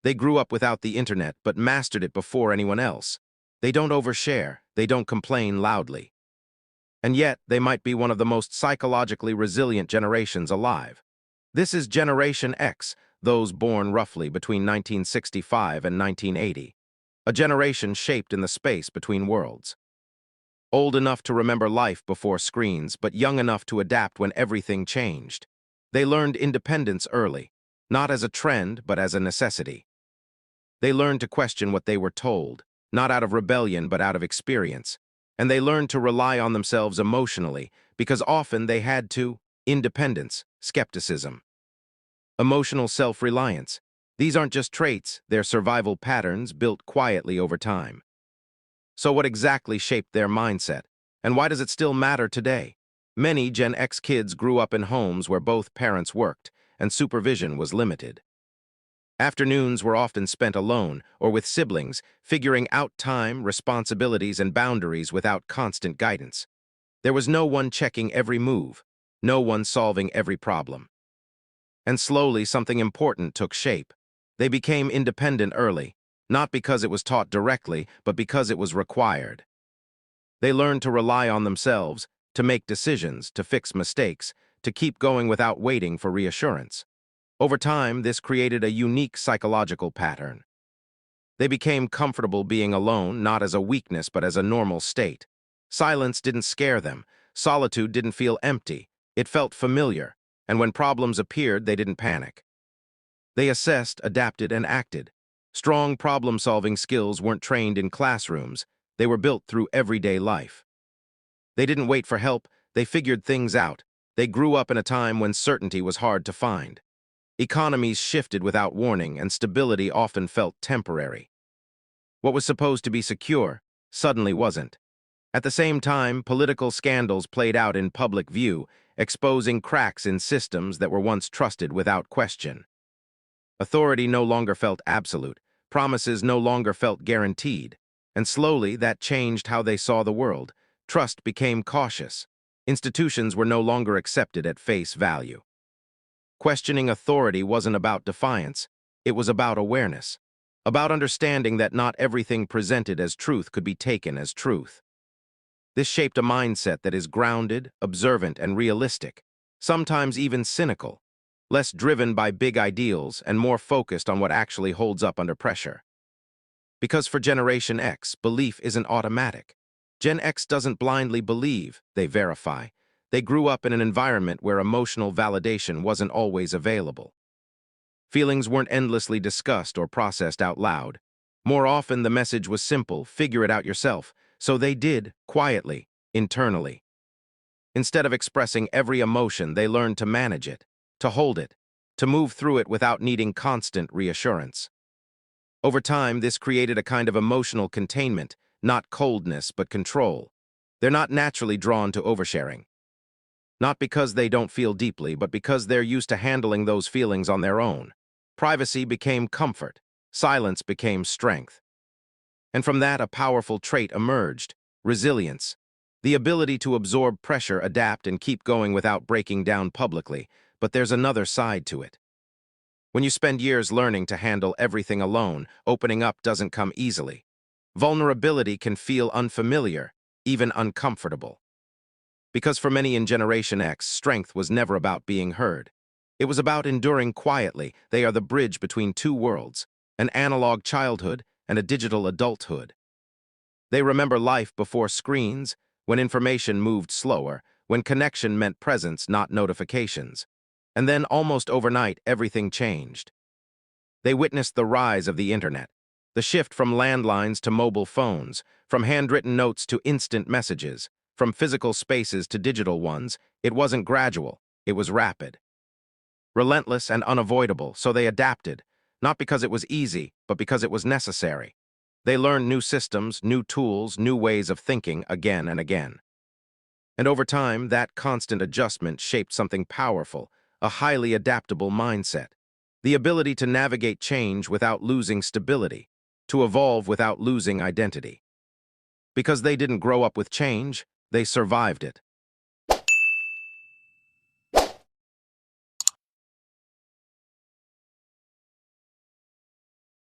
They grew up without the internet but mastered it before anyone else. They don't overshare, they don't complain loudly. And yet, they might be one of the most psychologically resilient generations alive. This is Generation X, those born roughly between 1965 and 1980. A generation shaped in the space between worlds. Old enough to remember life before screens, but young enough to adapt when everything changed. They learned independence early, not as a trend, but as a necessity. They learned to question what they were told, not out of rebellion, but out of experience. And they learned to rely on themselves emotionally, because often they had to. Independence, skepticism. Emotional self-reliance. These aren't just traits, they're survival patterns built quietly over time. So what exactly shaped their mindset? And why does it still matter today? Many Gen X kids grew up in homes where both parents worked, and supervision was limited. Afternoons were often spent alone or with siblings, figuring out time, responsibilities, and boundaries without constant guidance. There was no one checking every move, no one solving every problem. And slowly, something important took shape. They became independent early, not because it was taught directly, but because it was required. They learned to rely on themselves, to make decisions, to fix mistakes, to keep going without waiting for reassurance. Over time, this created a unique psychological pattern. They became comfortable being alone, not as a weakness, but as a normal state. Silence didn't scare them. Solitude didn't feel empty. It felt familiar, and when problems appeared, they didn't panic. They assessed, adapted, and acted. Strong problem-solving skills weren't trained in classrooms. They were built through everyday life. They didn't wait for help. They figured things out. They grew up in a time when certainty was hard to find. Economies shifted without warning, and stability often felt temporary. What was supposed to be secure suddenly wasn't. At the same time, political scandals played out in public view, exposing cracks in systems that were once trusted without question. Authority no longer felt absolute, promises no longer felt guaranteed, and slowly that changed how they saw the world. Trust became cautious. Institutions were no longer accepted at face value. Questioning authority wasn't about defiance, it was about awareness, about understanding that not everything presented as truth could be taken as truth. This shaped a mindset that is grounded, observant, and realistic, sometimes even cynical, less driven by big ideals and more focused on what actually holds up under pressure. Because for Generation X, belief isn't automatic. Gen X doesn't blindly believe, they verify. They grew up in an environment where emotional validation wasn't always available. Feelings weren't endlessly discussed or processed out loud. More often, the message was simple: figure it out yourself. So they did, quietly, internally. Instead of expressing every emotion, they learned to manage it, to hold it, to move through it without needing constant reassurance. Over time, this created a kind of emotional containment, not coldness, but control. They're not naturally drawn to oversharing. Not because they don't feel deeply, but because they're used to handling those feelings on their own. Privacy became comfort. Silence became strength. And from that, a powerful trait emerged: resilience. The ability to absorb pressure, adapt, and keep going without breaking down publicly. But there's another side to it. When you spend years learning to handle everything alone, opening up doesn't come easily. Vulnerability can feel unfamiliar, even uncomfortable. Because for many in Generation X, strength was never about being heard. It was about enduring quietly. They are the bridge between two worlds, an analog childhood and a digital adulthood. They remember life before screens, when information moved slower, when connection meant presence, not notifications. And then, almost overnight, everything changed. They witnessed the rise of the internet, the shift from landlines to mobile phones, from handwritten notes to instant messages, from physical spaces to digital ones. It wasn't gradual, it was rapid. Relentless and unavoidable, so they adapted, not because it was easy, but because it was necessary. They learned new systems, new tools, new ways of thinking again and again. And over time, that constant adjustment shaped something powerful, a highly adaptable mindset. The ability to navigate change without losing stability, to evolve without losing identity. Because they didn't grow up with change, they survived it.